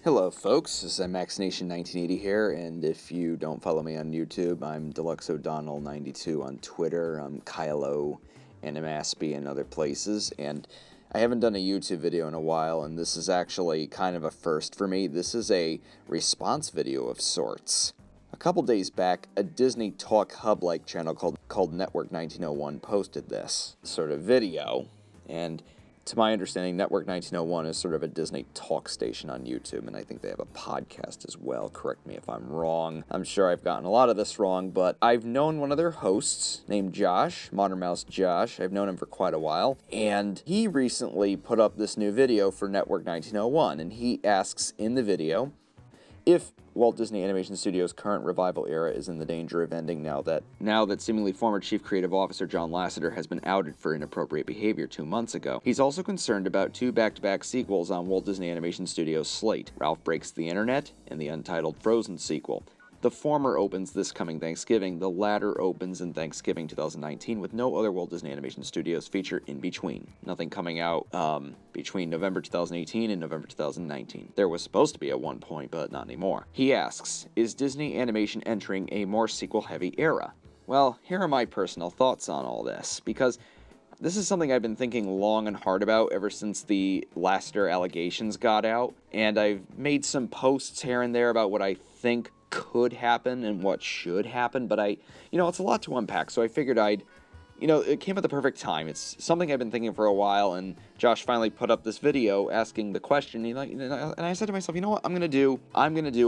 Hello folks, this is Imaxination1980 here, and if you don't follow me on YouTube, I'm Deluxe O'Donnell 92 on Twitter, I'm Kylo, Animaspy, and other places, and I haven't done a YouTube video in a while, and this is actually kind of a first for me. This is a response video of sorts. A couple days back, a Disney Talk Hub-like channel called Network1901 posted this sort of video, and to my understanding, Network1901 is sort of a Disney talk station on YouTube, and I think they have a podcast as well. Correct me if I'm wrong. I'm sure I've gotten a lot of this wrong, but I've known one of their hosts named Josh, Modern Mouse Josh. I've known him for quite a while, and he recently put up this new video for Network1901, and he asks in the video if Walt Disney Animation Studios' current revival era is in the danger of ending now that seemingly former Chief Creative Officer John Lasseter has been outed for inappropriate behavior 2 months ago. He's also concerned about two back-to-back sequels on Walt Disney Animation Studios' slate, Ralph Breaks the Internet and the Untitled Frozen sequel. The former opens this coming Thanksgiving, the latter opens in Thanksgiving 2019 with no other Walt Disney Animation Studios feature in between. Nothing coming out between November 2018 and November 2019. There was supposed to be at one point, but not anymore. He asks, is Disney Animation entering a more sequel-heavy era? Well, here are my personal thoughts on all this, because this is something I've been thinking long and hard about ever since the Lasseter allegations got out, and I've made some posts here and there about what I think could happen and what should happen, but it's a lot to unpack, so I figured it came at the perfect time. It's something I've been thinking for a while, and Josh finally put up this video asking the question, and I said to myself, you know what I'm gonna do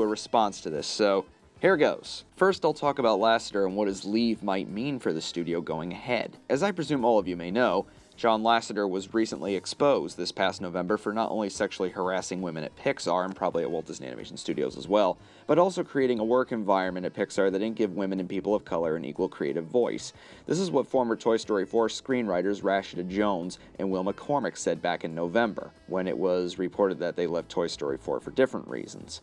a response to this, so here goes. First, I'll talk about Lasseter and what his leave might mean for the studio going ahead. As I presume all of you may know, John Lasseter was recently exposed this past November for not only sexually harassing women at Pixar, and probably at Walt Disney Animation Studios as well, but also creating a work environment at Pixar that didn't give women and people of color an equal creative voice. This is what former Toy Story 4 screenwriters Rashida Jones and Will McCormick said back in November, when it was reported that they left Toy Story 4 for different reasons.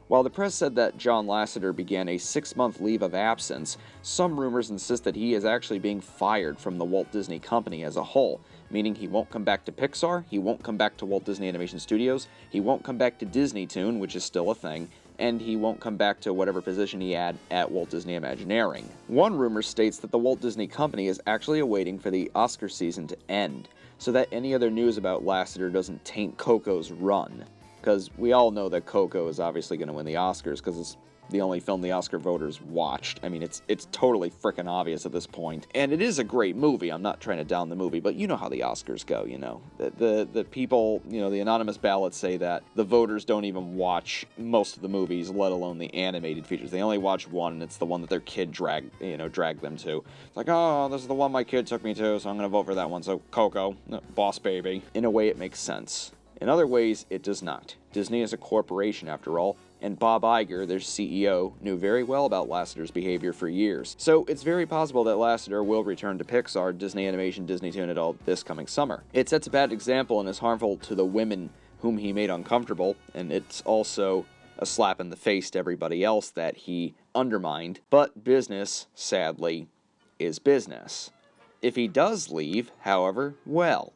While the press said that John Lasseter began a 6-month leave of absence, some rumors insist that he is actually being fired from the Walt Disney Company as a whole, meaning he won't come back to Pixar, he won't come back to Walt Disney Animation Studios, he won't come back to Disney Toon, which is still a thing, and he won't come back to whatever position he had at Walt Disney Imagineering. One rumor states that the Walt Disney Company is actually awaiting for the Oscar season to end, so that any other news about Lasseter doesn't taint Coco's run. Because we all know that Coco is obviously going to win the Oscars, because it's the only film the Oscar voters watched. I mean, it's totally frickin' obvious at this point. And it is a great movie. I'm not trying to down the movie, but you know how the Oscars go, you know. The people, the anonymous ballots say that the voters don't even watch most of the movies, let alone the animated features. They only watch one, and it's the one that their kid dragged them to. It's like, oh, this is the one my kid took me to, so I'm going to vote for that one. So Coco, Boss Baby. In a way, it makes sense. In other ways, it does not. Disney is a corporation, after all, and Bob Iger, their CEO, knew very well about Lasseter's behavior for years. So it's very possible that Lasseter will return to Pixar, Disney Animation, Disney Toon, and all this coming summer. It sets a bad example and is harmful to the women whom he made uncomfortable, and it's also a slap in the face to everybody else that he undermined. But business, sadly, is business. If he does leave, however, well,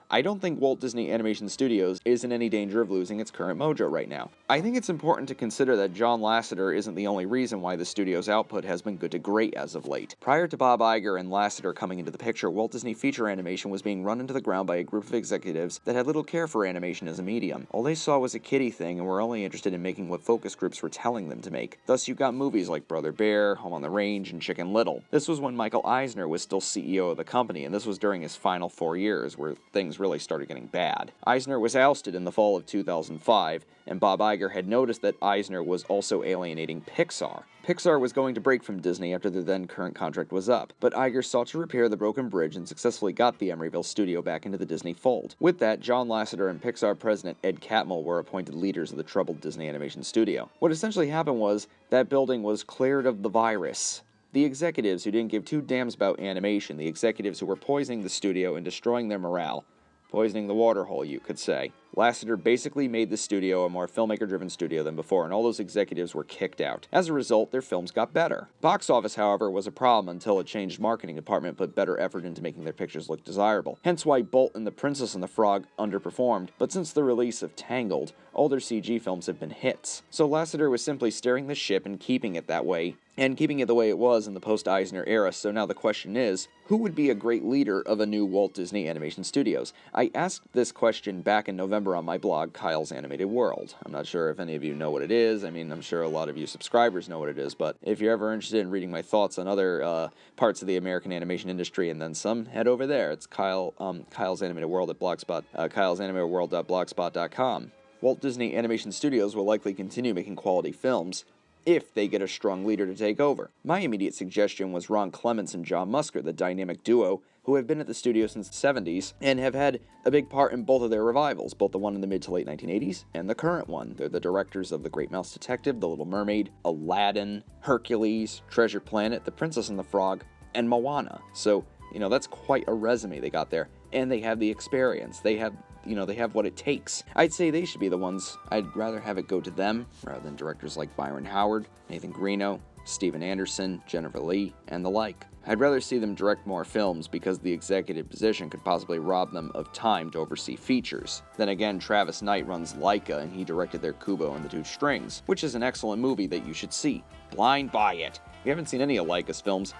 I don't think Walt Disney Animation Studios is in any danger of losing its current mojo right now. I think it's important to consider that John Lasseter isn't the only reason why the studio's output has been good to great as of late. Prior to Bob Iger and Lasseter coming into the picture, Walt Disney feature animation was being run into the ground by a group of executives that had little care for animation as a medium. All they saw was a kiddie thing and were only interested in making what focus groups were telling them to make. Thus you got movies like Brother Bear, Home on the Range, and Chicken Little. This was when Michael Eisner was still CEO of the company, and this was during his final 4 years, where things really started getting bad. Eisner was ousted in the fall of 2005, and Bob Iger had noticed that Eisner was also alienating Pixar. Pixar was going to break from Disney after their then current contract was up, but Iger sought to repair the broken bridge and successfully got the Emeryville studio back into the Disney fold. With that, John Lasseter and Pixar president Ed Catmull were appointed leaders of the troubled Disney Animation Studio. What essentially happened was, that building was cleared of the virus. The executives who didn't give two damns about animation, the executives who were poisoning the studio and destroying their morale, poisoning the water hole, you could say, Lasseter basically made the studio a more filmmaker-driven studio than before, and all those executives were kicked out. As a result, their films got better. Box office, however, was a problem until a changed marketing department put better effort into making their pictures look desirable. Hence why Bolt and the Princess and the Frog underperformed, but since the release of Tangled, all their CG films have been hits. So Lasseter was simply steering the ship and keeping it that way, and keeping it the way it was in the post-Eisner era. So now the question is, who would be a great leader of a new Walt Disney Animation Studios? I asked this question back in November on my blog, Kyle's Animated World. I'm not sure if any of you know what it is. I mean, I'm sure a lot of you subscribers know what it is, but if you're ever interested in reading my thoughts on other parts of the American animation industry and then some, head over there. It's Kyle's Animated World at Blogspot, kylesanimatedworld.blogspot.com. Walt Disney Animation Studios will likely continue making quality films if they get a strong leader to take over. My immediate suggestion was Ron Clements and John Musker, the dynamic duo who have been at the studio since the 70s and have had a big part in both of their revivals, both the one in the mid to late 1980s and the current one. They're the directors of The Great Mouse Detective, The Little Mermaid, Aladdin, Hercules, Treasure Planet, The Princess and the Frog, and Moana. So, that's quite a resume they got there. And they have the experience. They have what it takes. I'd say they should be the ones. I'd rather have it go to them rather than directors like Byron Howard, Nathan Greeno, Steven Anderson, Jennifer Lee, and the like. I'd rather see them direct more films because the executive position could possibly rob them of time to oversee features. Then again, Travis Knight runs Laika and he directed their Kubo and the Two Strings, which is an excellent movie that you should see. Blind buy it. If you haven't seen any of Laika's films,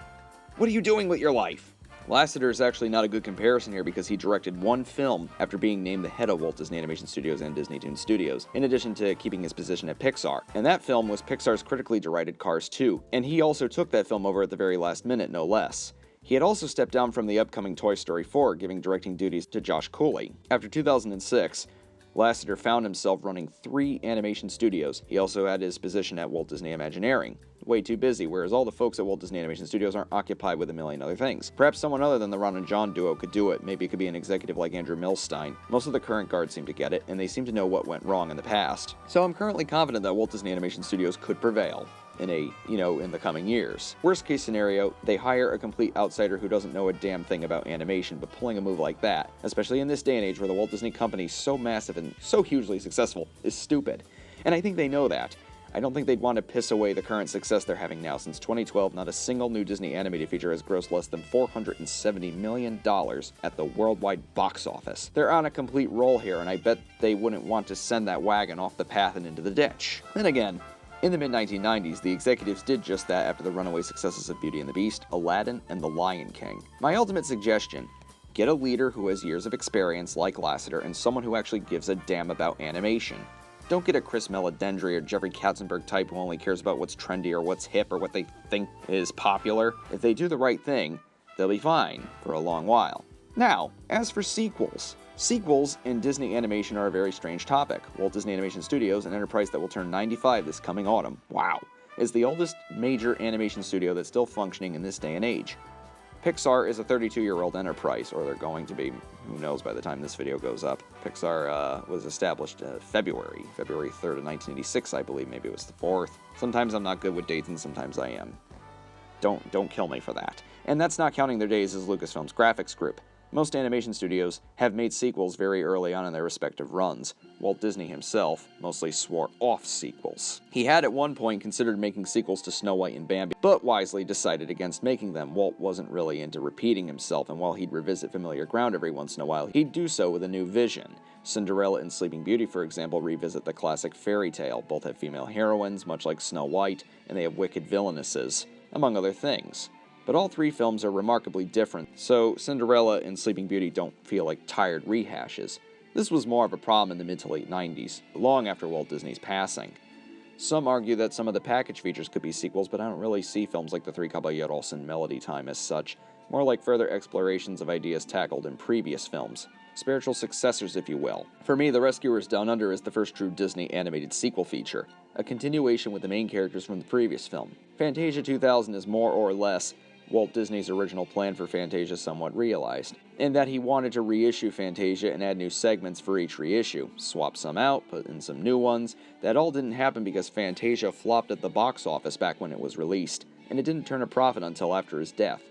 what are you doing with your life? Lasseter is actually not a good comparison here because he directed one film after being named the head of Walt Disney Animation Studios and Disney Toon Studios, in addition to keeping his position at Pixar. And that film was Pixar's critically derided Cars 2, and he also took that film over at the very last minute, no less. He had also stepped down from the upcoming Toy Story 4, giving directing duties to Josh Cooley. After 2006, Lasseter found himself running 3 animation studios. He also had his position at Walt Disney Imagineering. Way too busy, whereas all the folks at Walt Disney Animation Studios aren't occupied with a million other things. Perhaps someone other than the Ron and John duo could do it. Maybe it could be an executive like Andrew Milstein. Most of the current guards seem to get it, and they seem to know what went wrong in the past. So I'm currently confident that Walt Disney Animation Studios could prevail in the coming years. Worst case scenario, they hire a complete outsider who doesn't know a damn thing about animation, but pulling a move like that, especially in this day and age where the Walt Disney Company is so massive and so hugely successful, is stupid. And I think they know that. I don't think they'd want to piss away the current success they're having now. Since 2012, not a single new Disney animated feature has grossed less than $470 million at the worldwide box office. They're on a complete roll here, and I bet they wouldn't want to send that wagon off the path and into the ditch. Then again, in the mid-1990s, the executives did just that after the runaway successes of Beauty and the Beast, Aladdin, and The Lion King. My ultimate suggestion: get a leader who has years of experience like Lasseter and someone who actually gives a damn about animation. Don't get a Chris Meledandri or Jeffrey Katzenberg type who only cares about what's trendy or what's hip or what they think is popular. If they do the right thing, they'll be fine for a long while. Now, as for sequels. Sequels in Disney animation are a very strange topic. Walt Disney Animation Studios, an enterprise that will turn 95 this coming autumn, wow, is the oldest major animation studio that's still functioning in this day and age. Pixar is a 32-year-old enterprise, or they're going to be. Who knows by the time this video goes up. Pixar was established February 3rd of 1986, I believe. Maybe it was the 4th. Sometimes I'm not good with dates, and sometimes I am. Don't kill me for that. And that's not counting their days as Lucasfilm's graphics group. Most animation studios have made sequels very early on in their respective runs. Walt Disney himself mostly swore off sequels. He had at one point considered making sequels to Snow White and Bambi, but wisely decided against making them. Walt wasn't really into repeating himself, and while he'd revisit familiar ground every once in a while, he'd do so with a new vision. Cinderella and Sleeping Beauty, for example, revisit the classic fairy tale. Both have female heroines, much like Snow White, and they have wicked villainesses, among other things. But all 3 films are remarkably different, so Cinderella and Sleeping Beauty don't feel like tired rehashes. This was more of a problem in the mid to late 90s, long after Walt Disney's passing. Some argue that some of the package features could be sequels, but I don't really see films like The Three Caballeros and Melody Time as such, more like further explorations of ideas tackled in previous films. Spiritual successors, if you will. For me, The Rescuers Down Under is the first true Disney animated sequel feature, a continuation with the main characters from the previous film. Fantasia 2000 is more or less Walt Disney's original plan for Fantasia somewhat realized, in that he wanted to reissue Fantasia and add new segments for each reissue, swap some out, put in some new ones. That all didn't happen because Fantasia flopped at the box office back when it was released, and it didn't turn a profit until after his death.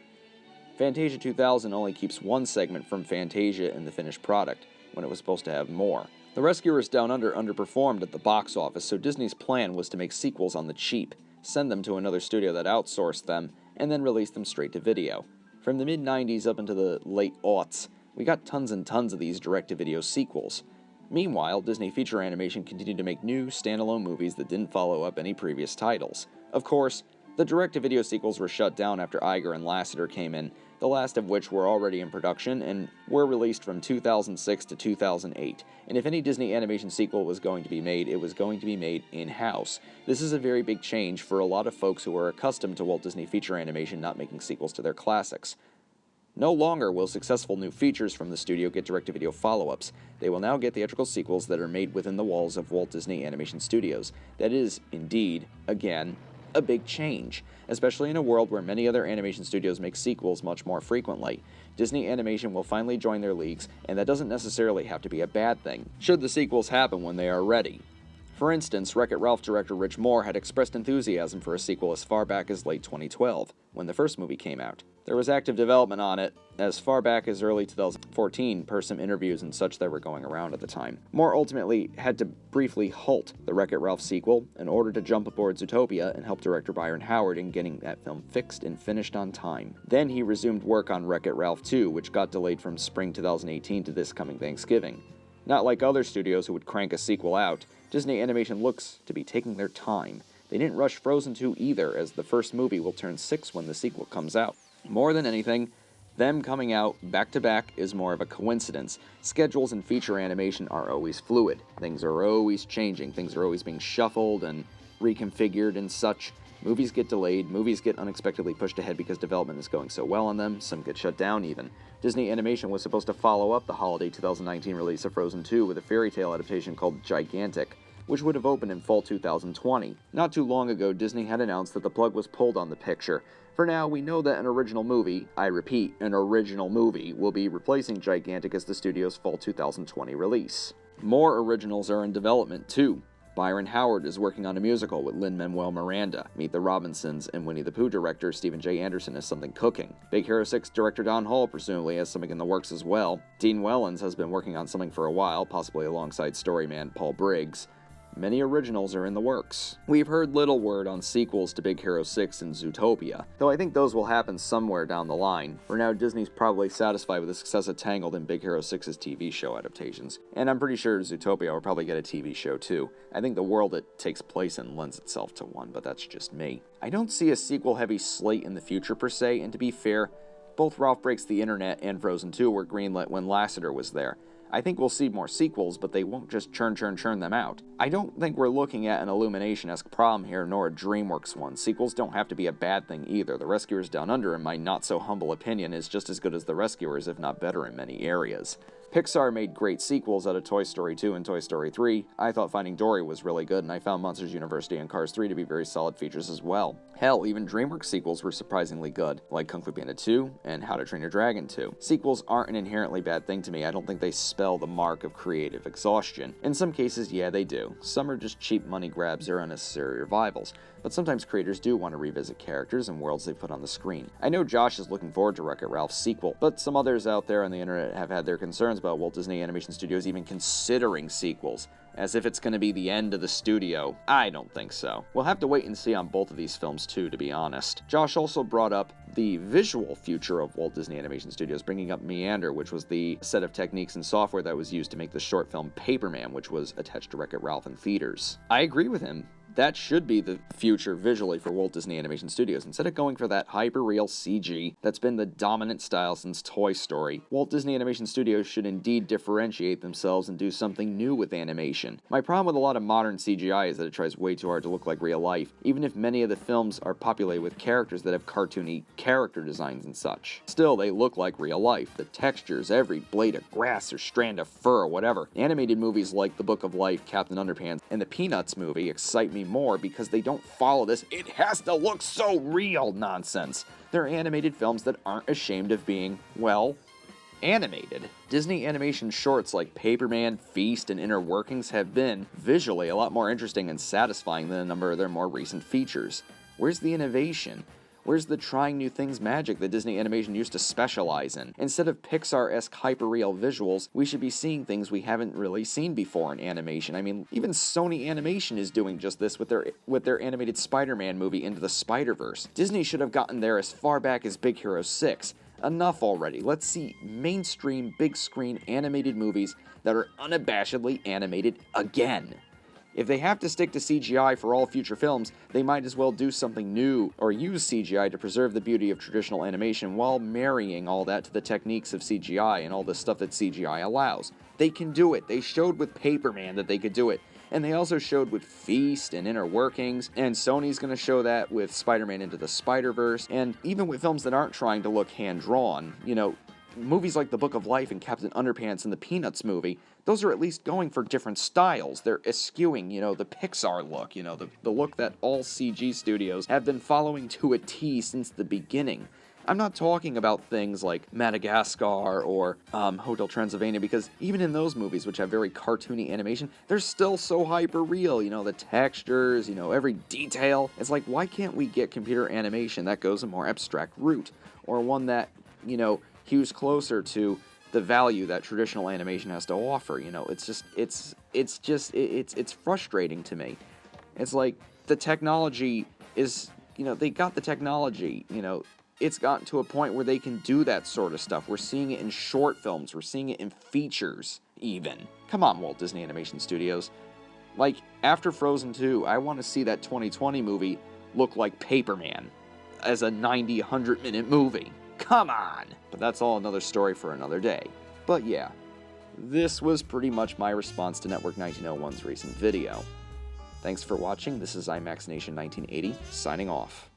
Fantasia 2000 only keeps one segment from Fantasia in the finished product, when it was supposed to have more. The Rescuers Down Under underperformed at the box office, so Disney's plan was to make sequels on the cheap, send them to another studio that outsourced them, and then release them straight to video. From the mid-90s up into the late aughts, we got tons and tons of these direct-to-video sequels. Meanwhile, Disney Feature Animation continued to make new, standalone movies that didn't follow up any previous titles. Of course, the direct-to-video sequels were shut down after Iger and Lasseter came in, the last of which were already in production and were released from 2006 to 2008. And if any Disney animation sequel was going to be made, it was going to be made in-house. This is a very big change for a lot of folks who are accustomed to Walt Disney Feature Animation not making sequels to their classics. No longer will successful new features from the studio get direct-to-video follow-ups. They will now get theatrical sequels that are made within the walls of Walt Disney Animation Studios. That is, indeed, again, a big change, especially in a world where many other animation studios make sequels much more frequently. Disney Animation will finally join their leagues, and that doesn't necessarily have to be a bad thing, should the sequels happen when they are ready. For instance, Wreck-It Ralph director Rich Moore had expressed enthusiasm for a sequel as far back as late 2012, when the first movie came out. There was active development on it as far back as early 2014 per some interviews and such that were going around at the time. Moore ultimately had to briefly halt the Wreck-It Ralph sequel in order to jump aboard Zootopia and help director Byron Howard in getting that film fixed and finished on time. Then he resumed work on Wreck-It Ralph 2, which got delayed from spring 2018 to this coming Thanksgiving. Not like other studios who would crank a sequel out, Disney Animation looks to be taking their time. They didn't rush Frozen 2 either, as the first movie will turn 6 when the sequel comes out. More than anything, them coming out back-to-back is more of a coincidence. Schedules in feature animation are always fluid. Things are always changing. Things are always being shuffled and reconfigured and such. Movies get delayed, movies get unexpectedly pushed ahead because development is going so well on them, some get shut down even. Disney Animation was supposed to follow up the holiday 2019 release of Frozen 2 with a fairy tale adaptation called Gigantic, which would have opened in fall 2020. Not too long ago, Disney had announced that the plug was pulled on the picture. For now, we know that an original movie, I repeat, an original movie, will be replacing Gigantic as the studio's fall 2020 release. More originals are in development, too. Byron Howard is working on a musical with Lin-Manuel Miranda. Meet the Robinsons and Winnie the Pooh director Stephen J. Anderson has something cooking. Big Hero 6 director Don Hall presumably has something in the works as well. Dean Wellens has been working on something for a while, possibly alongside storyman Paul Briggs. Many originals are in the works. We've heard little word on sequels to Big Hero 6 and Zootopia, though I think those will happen somewhere down the line. For now, Disney's probably satisfied with the success of Tangled and Big Hero 6's TV show adaptations, and I'm pretty sure Zootopia will probably get a TV show too. I think the world it takes place in lends itself to one, but that's just me. I don't see a sequel-heavy slate in the future per se, and to be fair, both Ralph Breaks the Internet and Frozen 2 were greenlit when Lasseter was there. I think we'll see more sequels, but they won't just churn them out. I don't think we're looking at an Illumination-esque problem here, nor a DreamWorks one. Sequels don't have to be a bad thing either. The Rescuers Down Under, in my not-so-humble opinion, is just as good as The Rescuers, if not better in many areas. Pixar made great sequels out of Toy Story 2 and Toy Story 3. I thought Finding Dory was really good, and I found Monsters University and Cars 3 to be very solid features as well. Hell, even DreamWorks sequels were surprisingly good, like Kung Fu Panda 2 and How to Train Your Dragon 2. Sequels aren't an inherently bad thing to me. I don't think they spell the mark of creative exhaustion. In some cases, yeah, they do. Some are just cheap money grabs or unnecessary revivals. But sometimes creators do want to revisit characters and worlds they put on the screen. I know Josh is looking forward to Wreck-It Ralph's sequel, but some others out there on the internet have had their concerns about Walt Disney Animation Studios even considering sequels, as if it's going to be the end of the studio. I don't think so. We'll have to wait and see on both of these films too, to be honest. Josh also brought up the visual future of Walt Disney Animation Studios, bringing up Meander, which was the set of techniques and software that was used to make the short film Paperman, which was attached to Wreck-It Ralph in theaters. I agree with him. That should be the future visually for Walt Disney Animation Studios. Instead of going for that hyper-real CG that's been the dominant style since Toy Story, Walt Disney Animation Studios should indeed differentiate themselves and do something new with animation. My problem with a lot of modern CGI is that it tries way too hard to look like real life, even if many of the films are populated with characters that have cartoony character designs and such. Still, they look like real life. The textures, every blade of grass or strand of fur or whatever. Animated movies like The Book of Life, Captain Underpants, and the Peanuts movie excite me more because they don't follow this "it has to look so real" nonsense. They're animated films that aren't ashamed of being, well, animated. Disney animation shorts like Paperman, Feast, and Inner Workings have been, visually, a lot more interesting and satisfying than a number of their more recent features. Where's the innovation? Where's the trying new things magic that Disney Animation used to specialize in? Instead of Pixar-esque hyperreal visuals, we should be seeing things we haven't really seen before in animation. I mean, even Sony Animation is doing just this with their animated Spider-Man movie Into the Spider-Verse. Disney should have gotten there as far back as Big Hero 6. Enough already. Let's see mainstream, big-screen animated movies that are unabashedly animated again. If they have to stick to CGI for all future films, they might as well do something new or use CGI to preserve the beauty of traditional animation while marrying all that to the techniques of CGI and all the stuff that CGI allows. They can do it. They showed with Paperman that they could do it. And they also showed with Feast and Inner Workings, and Sony's going to show that with Spider-Man Into the Spider-Verse, and even with films that aren't trying to look hand-drawn. You know, movies like The Book of Life and Captain Underpants and the Peanuts movie, those are at least going for different styles. They're eschewing, you know, the Pixar look, you know, the look that all CG studios have been following to a T since the beginning. I'm not talking about things like Madagascar or Hotel Transylvania, because even in those movies, which have very cartoony animation, they're still so hyper-real, you know, the textures, you know, every detail. It's like, why can't we get computer animation that goes a more abstract route, or one that, you know, hews closer to the value that traditional animation has to offer? You know, it's frustrating to me. It's like the technology is, you know, they got the technology, you know, it's gotten to a point where they can do that sort of stuff. We're seeing it in short films, we're seeing it in features, even. Come on, Walt Disney Animation Studios. Like, after Frozen 2, I want to see that 2020 movie look like Paperman as a 90, 100-minute movie. Come on! But that's all another story for another day. But yeah, this was pretty much my response to Network1901's recent video. Thanks for watching. This is Imaxination1980, signing off.